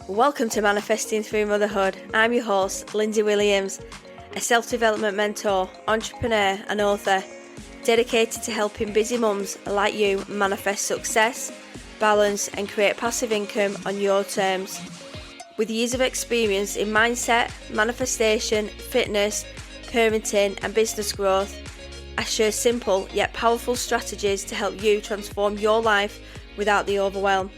Welcome to Manifesting Through Motherhood. I'm your host, Lindsay Williams, a self-development mentor, entrepreneur and author, dedicated to helping busy mums like you manifest success, balance and create passive income on your terms. With years of experience in mindset, manifestation, fitness, parenting and business growth, I share simple yet powerful strategies to help you transform your life without the overwhelm.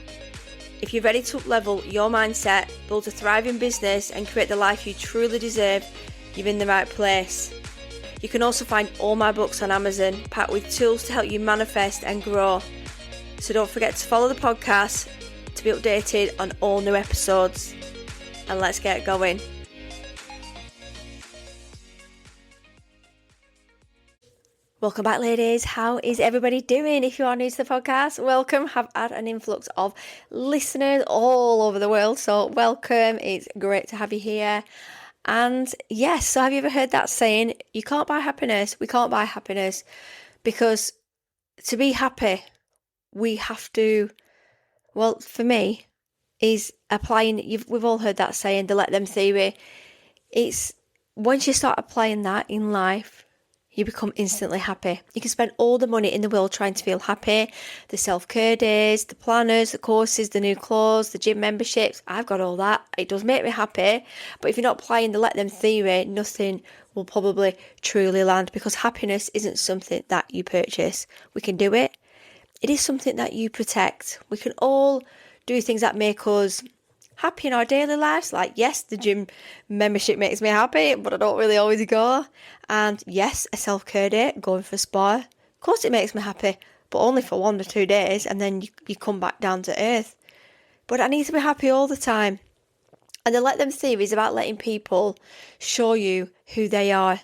If you're ready to up-level your mindset, build a thriving business and create the life you truly deserve, you're in the right place. You can also find all my books on Amazon, packed with tools to help you manifest and grow. So don't forget to follow the podcast to be updated on all new episodes. And let's get going. Welcome back, ladies. How is everybody doing? If you are new to the podcast, welcome. Have had an influx of listeners all over the world, so welcome. It's great to have you here. And yes, so have you ever heard that saying, you can't buy happiness? We can't buy happiness, because to be happy, we have to, well, for me, is applying, we've all heard that saying, the let them theory. It's once you start applying that in life, you become instantly happy. You can spend all the money in the world trying to feel happy. The self-care days, the planners, the courses, the new clothes, the gym memberships. I've got all that. It does make me happy. But if you're not applying the let them theory, nothing will probably truly land, because happiness isn't something that you purchase. We can do it. It is something that you protect. We can all do things that make us happy in our daily lives. Like, yes, the gym membership makes me happy, but I don't really always go. And yes, a self-care day, going for a spa, of course it makes me happy, but only for 1 or 2 days, and then you come back down to earth. But I need to be happy all the time. And the let them theory is about letting people show you who they are.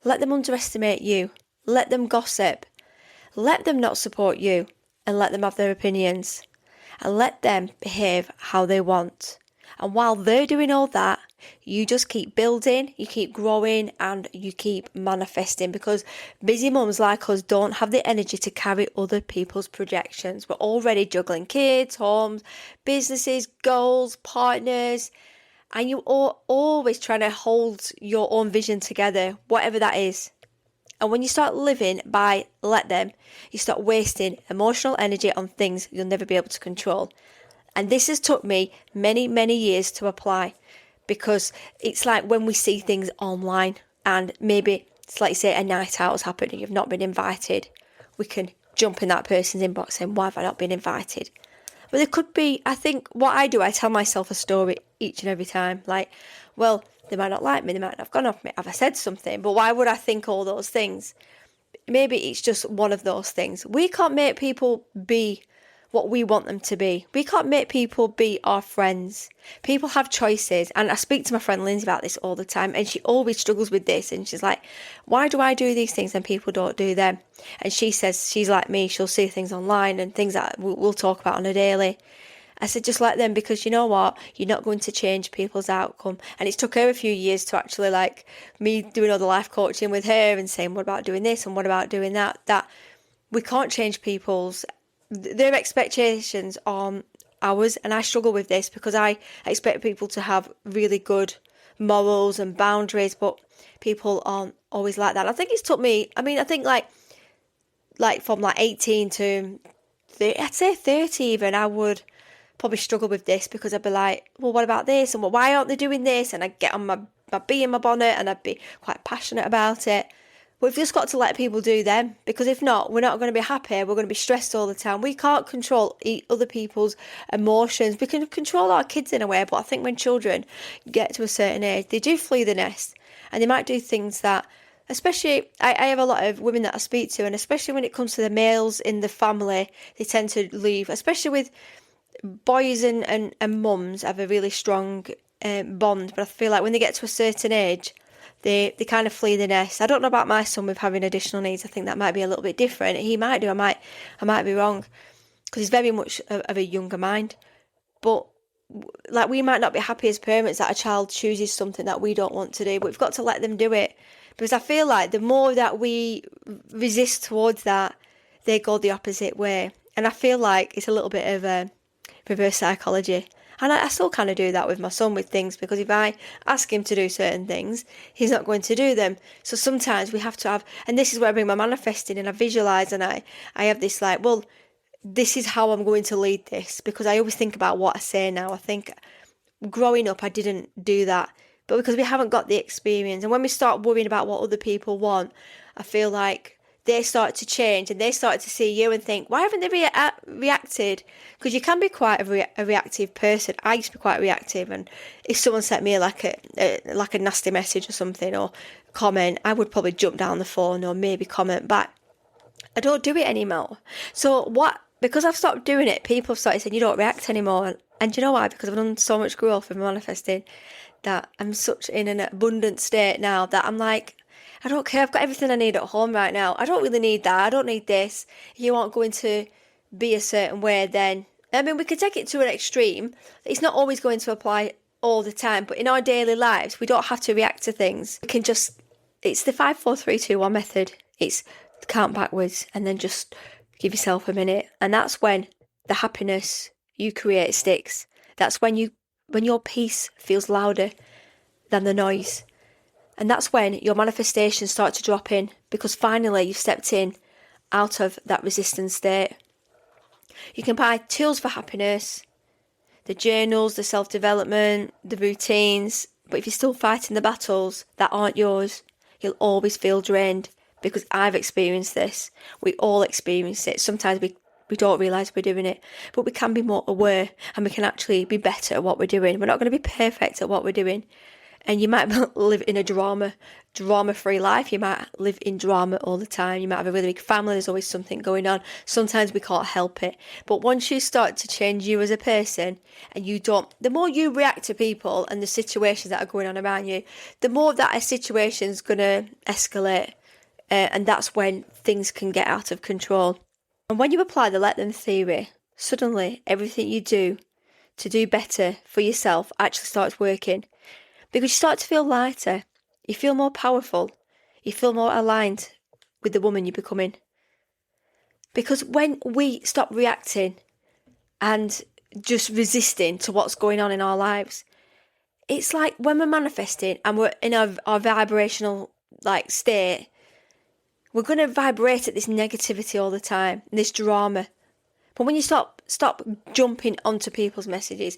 Let them underestimate you. Let them gossip. Let them not support you, and let them have their opinions. And let them behave how they want. And while they're doing all that, you just keep building, you keep growing, and you keep manifesting, because busy mums like us don't have the energy to carry other people's projections. We're already juggling kids, homes, businesses, goals, partners, and you're always trying to hold your own vision together, whatever that is. And when you start living by let them, you start wasting emotional energy on things you'll never be able to control. And this has took me many, many years to apply, because it's like when we see things online and maybe it's like, say, a night out has happened and you've not been invited. We can jump in that person's inbox saying, why have I not been invited? But there could be, I think what I do, I tell myself a story each and every time. Like, well, they might not like me, they might not have gone off me, have I said something? But why would I think all those things? Maybe it's just one of those things. We can't make people be what we want them to be. We can't make people be our friends. People have choices. And I speak to my friend Lindsay about this all the time, and she always struggles with this. And she's like, why do I do these things and people don't do them? And she says she's like me. She'll see things online and things that we'll talk about on a daily. I said, just let them, because you know what? You're not going to change people's outcome. And it's took her a few years to actually, like, me doing all the life coaching with her and saying, what about doing this and what about doing that? That we can't change their expectations on ours. And I struggle with this, because I expect people to have really good morals and boundaries, but people aren't always like that. I think it's took me, I think like from like 18 to 30, I'd say 30 even, I would probably struggle with this, because I'd be like, well, what about this? And why aren't they doing this? And I'd get on my bee in my bonnet and I'd be quite passionate about it. We've just got to let people do them, because if not, we're not going to be happy. We're going to be stressed all the time. We can't control other people's emotions. We can control our kids in a way, but I think when children get to a certain age, they do flee the nest, and they might do things that, especially, I have a lot of women that I speak to, and especially when it comes to the males in the family, they tend to leave, especially with boys and mums have a really strong bond, but I feel like when they get to a certain age, they kind of flee the nest. I don't know about my son with having additional needs. I think that might be a little bit different. He might do. I might be wrong, because he's very much of a younger mind. But like, we might not be happy as parents that a child chooses something that we don't want to do, but we've got to let them do it, because I feel like the more that we resist towards that, they go the opposite way. And I feel like it's a little bit of a reverse psychology. And I still kind of do that with my son with things, because if I ask him to do certain things, he's not going to do them. So sometimes we have to have, and this is where I bring my manifesting and I visualize, and I have this like, well, this is how I'm going to lead this, because I always think about what I say now. I think growing up, I didn't do that, but because we haven't got the experience, and when we start worrying about what other people want, I feel like they start to change and they start to see you and think, why haven't they reacted? Because you can be quite a reactive person. I used to be quite reactive, and if someone sent me like a nasty message or something, or comment, I would probably jump down the phone or maybe comment back. I don't do it anymore. So because I've stopped doing it, people have started saying you don't react anymore. And do you know why? Because I've done so much growth in manifesting, that I'm such in an abundant state now that I'm like, I don't care. I've got everything I need at home right now. I don't really need that. I don't need this. If you aren't going to be a certain way, then, I mean, we could take it to an extreme. It's not always going to apply all the time, but in our daily lives, we don't have to react to things. We can just, it's the 5, 4, 3, 2, 1 method. It's count backwards and then just give yourself a minute. And that's when the happiness you create sticks. That's when your peace feels louder than the noise. And that's when your manifestations start to drop in, because finally you've stepped in out of that resistant state. You can buy tools for happiness, the journals, the self-development, the routines, but if you're still fighting the battles that aren't yours, you'll always feel drained, because I've experienced this. We all experience it. Sometimes we don't realise we're doing it, but we can be more aware and we can actually be better at what we're doing. We're not going to be perfect at what we're doing. And you might live in a drama-free life. You might live in drama all the time. You might have a really big family. There's always something going on. Sometimes we can't help it. But once you start to change you as a person, and the more you react to people and the situations that are going on around you, the more that a situation's going to escalate. And that's when things can get out of control. And when you apply the let them theory, suddenly everything you do to do better for yourself actually starts working. Because you start to feel lighter, you feel more powerful, you feel more aligned with the woman you're becoming. Because when we stop reacting and just resisting to what's going on in our lives, it's like when we're manifesting and we're in our vibrational state, we're going to vibrate at this negativity all the time, this drama. But when you stop jumping onto people's messages,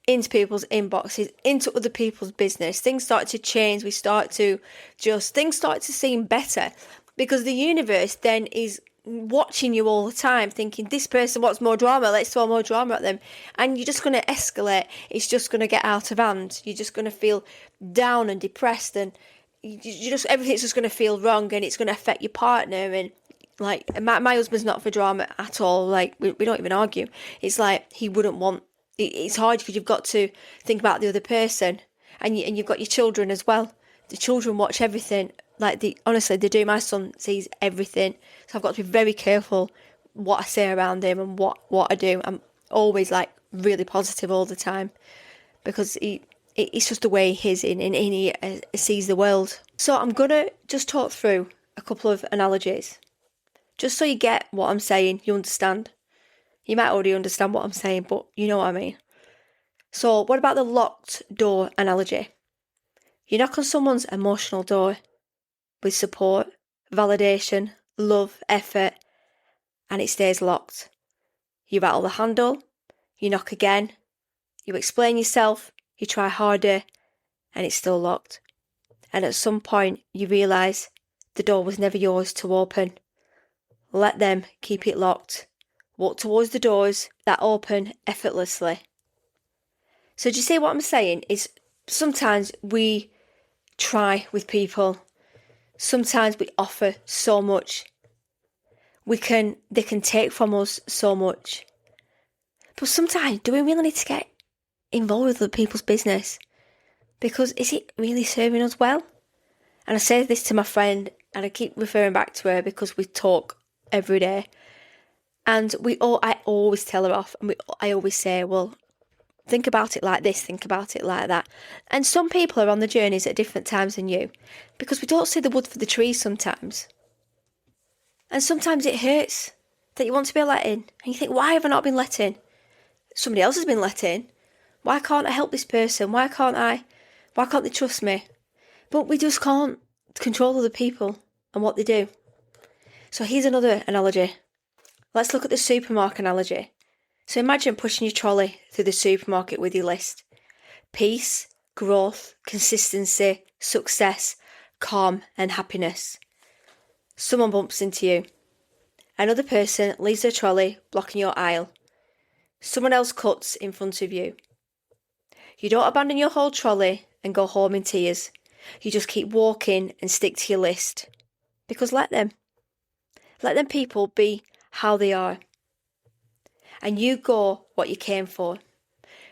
into people's inboxes, into other people's business, things start to change. Things start to seem better, because the universe then is watching you all the time, thinking this person wants more drama, let's throw more drama at them. And you're just going to escalate. It's just going to get out of hand. You're just going to feel down and depressed, and everything's just going to feel wrong, and it's going to affect your partner. And my husband's not for drama at all. We don't even argue. It's like he wouldn't want. It's hard because you've got to think about the other person, and you've got your children as well. The children watch everything. Honestly, they do. My son sees everything, so I've got to be very careful what I say around him and what I do. I'm always really positive all the time, because it's just the way he is and he sees the world. So I'm gonna just talk through a couple of analogies, just so you get what I'm saying, you understand. You might already understand what I'm saying, but you know what I mean. So what about the locked door analogy? You knock on someone's emotional door with support, validation, love, effort, and it stays locked. You rattle the handle, you knock again, you explain yourself, you try harder, and it's still locked. And at some point you realise the door was never yours to open. Let them keep it locked. Walk towards the doors that open effortlessly. So do you see what I'm saying? Is sometimes we try with people. Sometimes we offer so much. They can take from us so much. But sometimes, do we really need to get involved with other people's business? Because is it really serving us well? And I say this to my friend, and I keep referring back to her because we talk every day. And I always tell her off, and I always say, well, think about it like this, think about it like that. And some people are on the journeys at different times than you, because we don't see the wood for the trees sometimes. And sometimes it hurts that you want to be let in, and you think, why have I not been let in? Somebody else has been let in. Why can't I help this person? Why can't they trust me? But we just can't control other people and what they do. So here's another analogy. Let's look at the supermarket analogy. So imagine pushing your trolley through the supermarket with your list. Peace, growth, consistency, success, calm and happiness. Someone bumps into you. Another person leaves their trolley, blocking your aisle. Someone else cuts in front of you. You don't abandon your whole trolley and go home in tears. You just keep walking and stick to your list. Because let them. Let them people be how they are. And you go what you came for.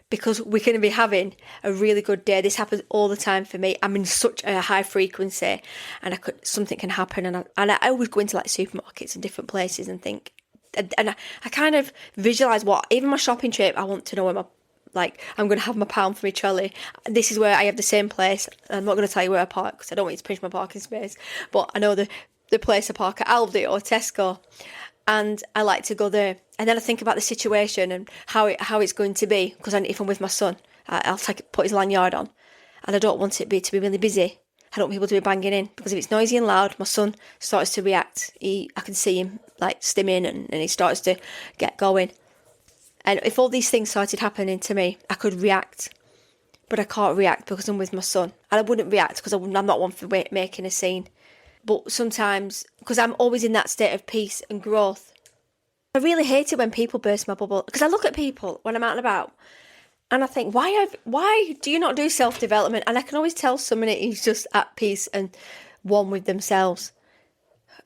Because we're going to be having a really good day. This happens all the time for me. I'm in such a high frequency, and something can happen. And I always go into like supermarkets and different places and think, and I kind of visualise even my shopping trip. I want to know where I'm going to have my pound for my trolley. This is where I have the same place. I'm not going to tell you where I park because I don't want you to pinch my parking space. But I know the place I park at Aldi or Tesco. And I like to go there. And then I think about the situation and how it's going to be. Because if I'm with my son, I'll put his lanyard on. And I don't want it to be really busy. I don't want people to be banging in. Because if it's noisy and loud, my son starts to react. I can see him like stimming and he starts to get going. And if all these things started happening to me, I could react. But I can't react because I'm with my son. And I wouldn't react because I'm not one for making a scene. But sometimes, because I'm always in that state of peace and growth, I really hate it when people burst my bubble. Because I look at people when I'm out and about, and I think, why do you not do self-development? And I can always tell somebody who's just at peace and one with themselves.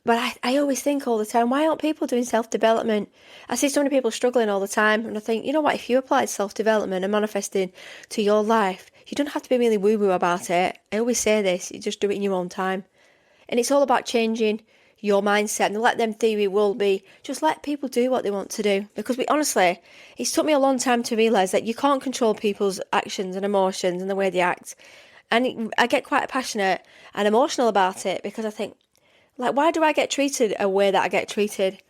But I always think all the time, why aren't people doing self-development? I see so many people struggling all the time, and I think, you know what, if you applied self-development and manifesting to your life, you don't have to be really woo-woo about it. I always say this, you just do it in your own time. And it's all about changing your mindset, and let them theory will be just let people do what they want to do. Because honestly, it's took me a long time to realise that you can't control people's actions and emotions and the way they act. And I get quite passionate and emotional about it because I think, like, why do I get treated a way that I get treated?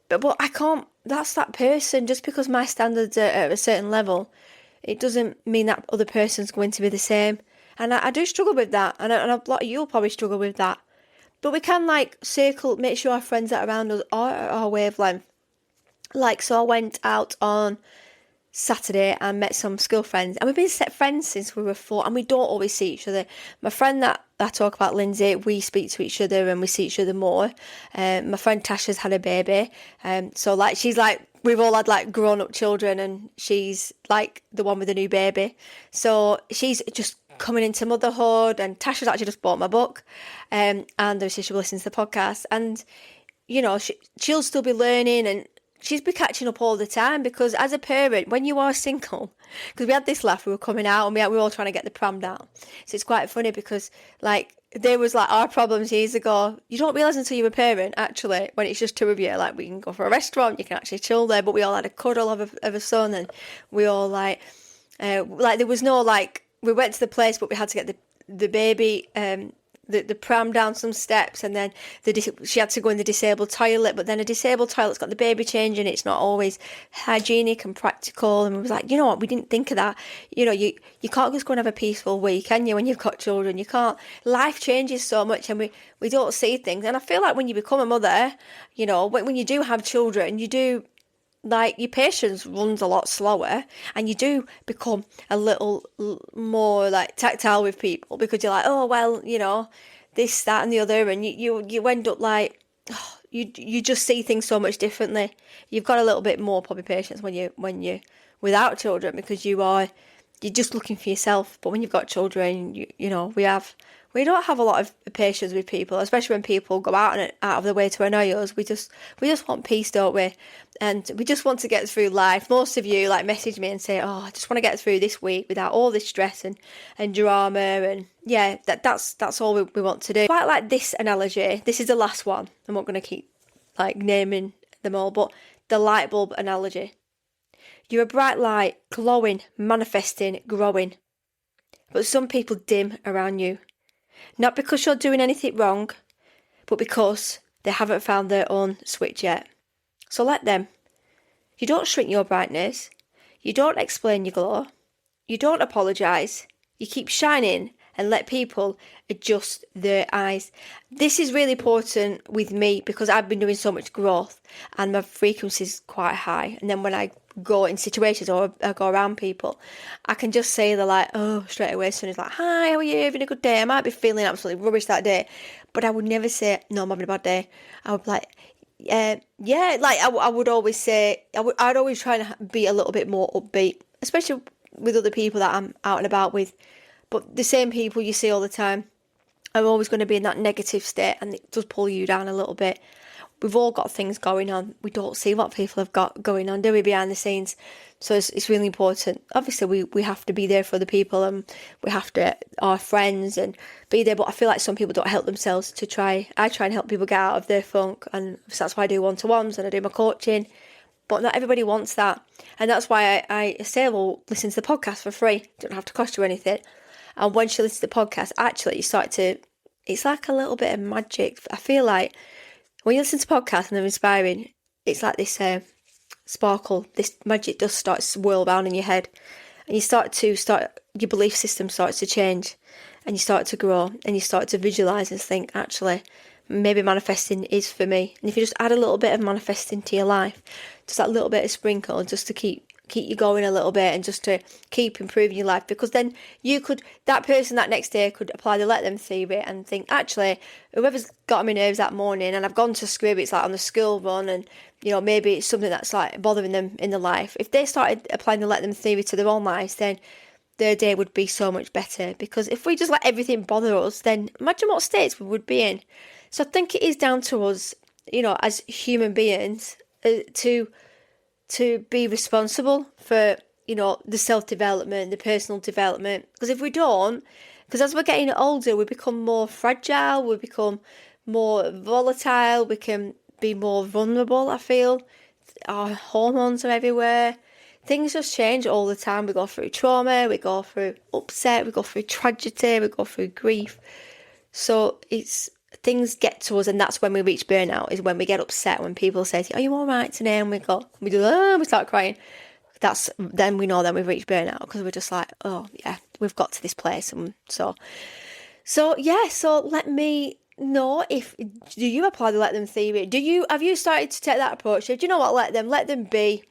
But I can't, that's that person. Just because my standards are at a certain level, it doesn't mean that other person's going to be the same. And I do struggle with that. And a lot of you will probably struggle with that. But we can make sure our friends that are around us are at our wavelength. So I went out on Saturday and met some school friends. And we've been friends since we were 4, and we don't always see each other. My friend that I talk about, Lindsay, we speak to each other and we see each other more. My friend Tasha's had a baby. We've all had grown-up children, and she's the one with the new baby. So she's just coming into motherhood, and Tasha's actually just bought my book, and obviously she listens to the podcast, and she'll still be learning, and she's be catching up all the time. Because as a parent, when you are single, because we had this laugh, we were coming out and we were all trying to get the pram down, so it's quite funny because there was our problems years ago. You don't realise until you're a parent, actually, when it's just two of you. We can go for a restaurant, you can actually chill there, but we all had a cuddle of a son, and we all there was no we went to the place, but we had to get the baby the pram down some steps, and then she had to go in the disabled toilet. But then a disabled toilet's got the baby change, and it's not always hygienic and practical. And we was like, you know what, we didn't think of that. You can't just go and have a peaceful week, can you, when you've got children? You can't. Life changes so much, and we don't see things. And I feel like when you become a mother, when you do have children, you do, your patience runs a lot slower, and you do become a little more tactile with people, because you're oh well, this, that and the other, and you end up you just see things so much differently. You've got a little bit more probably patience when you're without children, because you're just looking for yourself. But when you've got children, we don't have a lot of patience with people, especially when people go out of their way to annoy us. We just want peace, don't we? And we just want to get through life. Most of you message me and say, "Oh, I just want to get through this week without all this stress and drama." And yeah, that's all we want to do. Quite like this analogy. This is the last one. I'm not going to keep naming them all, but the light bulb analogy. You're a bright light, glowing, manifesting, growing. But some people dim around you. Not because you're doing anything wrong, but because they haven't found their own switch yet. So let them. You don't shrink your brightness. You don't explain your glow. you don't apologise, you keep shining and let people adjust their eyes. This is really important with me because I've been doing so much growth and my frequency is quite high. And then when I go in situations or I go around people, I can just say they're like, oh, straight away. Someone's like, hi, how are you? Having a good day? I might be feeling absolutely rubbish that day, but I would never say, no, I'm having a bad day. I would be like, yeah, like I would always say, I'd always try and be a little bit more upbeat, especially with other people that I'm out and about with. But the same people you see all the time, I'm always going to be in that negative state, and it does pull you down a little bit. We've all got things going on. We don't see what people have got going on, do we, behind the scenes? So it's really important. Obviously, we have to be there for the people, and we have to, our friends, and be there. But I feel like some people don't help themselves I try and help people get out of their funk, and that's why I do one-to-ones and I do my coaching. But not everybody wants that. And that's why I say, well, listen to the podcast for free. It don't have to cost you anything. And once you listen to the podcast, actually, it's like a little bit of magic. I feel like when you listen to podcasts and they're inspiring, it's like this sparkle, this magic dust starts to whirl around in your head. And you your belief system starts to change. And you start to grow. And you start to visualise and think, actually, maybe manifesting is for me. And if you just add a little bit of manifesting to your life, just that little bit of sprinkle, just to keep you going a little bit and just to keep improving your life, because then that person that next day could apply the let them theory and think, actually, whoever's got on my nerves that morning and I've gone to school, it's like on the school run, and maybe it's something that's like bothering them in their life. If they started applying the let them theory to their own lives, then their day would be so much better. Because if we just let everything bother us, then imagine what states we would be in. So I think it is down to us, as human beings, to be responsible for, the self-development, the personal development. Because if we don't, because as we're getting older, we become more fragile, we become more volatile, we can be more vulnerable, I feel. Our hormones are everywhere. Things just change all the time. We go through trauma, we go through upset, we go through tragedy, we go through grief. So things get to us, and that's when we reach burnout, is when we get upset, when people say, are you all right today? And we start crying. Then we know that we've reached burnout, because we're just like, oh yeah, we've got to this place. And so let me know, do you apply the let them theory? Have you started to take that approach? Do you know what? Let them be.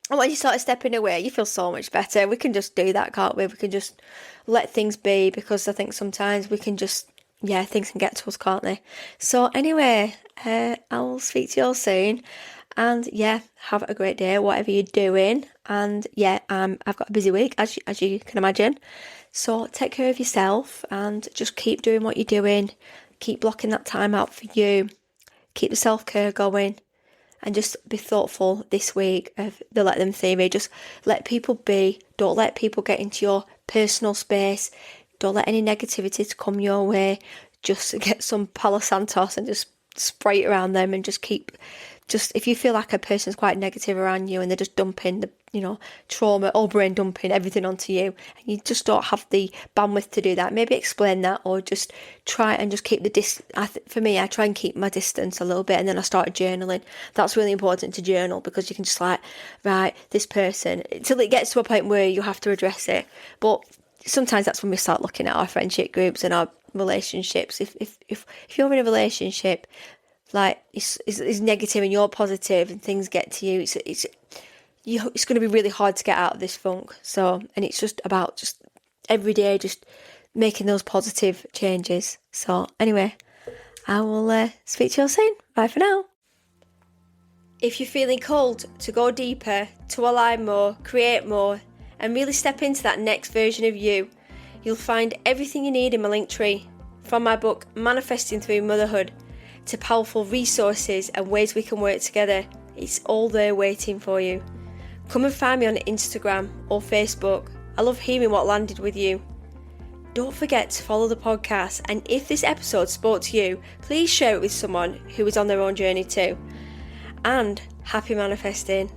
And when you start stepping away, you feel so much better. We can just do that, can't we? We can just let things be, because I think sometimes we can just, things can get to us, can't they? So anyway, I'll speak to you all soon. And have a great day, whatever you're doing. And I've got a busy week, as you can imagine. So take care of yourself and just keep doing what you're doing. Keep blocking that time out for you. Keep the self-care going. And just be thoughtful this week of the let them theory. Just let people be. Don't let people get into your personal space. Don't let any negativity to come your way. Just get some Palo Santos and just spray it around them, and just if you feel like a person's quite negative around you and they're just dumping the, trauma or brain dumping everything onto you, and you just don't have the bandwidth to do that, maybe explain that, or just try and just keep the for me, I try and keep my distance a little bit, and then I started journaling. That's really important to journal, because you can just this person, till it gets to a point where you have to address it. But sometimes that's when we start looking at our friendship groups and our relationships. If you're in a relationship is negative and you're positive and things get to you, it's going to be really hard to get out of this funk. So, and it's just about just every day just making those positive changes. So anyway, I will speak to you all soon. Bye for now. If you're feeling called to go deeper, to align more, create more, and really step into that next version of you, you'll find everything you need in my linktree. From my book Manifesting Through Motherhood to powerful resources and ways we can work together, it's all there waiting for you. Come and find me on Instagram or Facebook. I love hearing what landed with you. Don't forget to follow the podcast, and if this episode spoke to you, please share it with someone who is on their own journey too. And happy manifesting.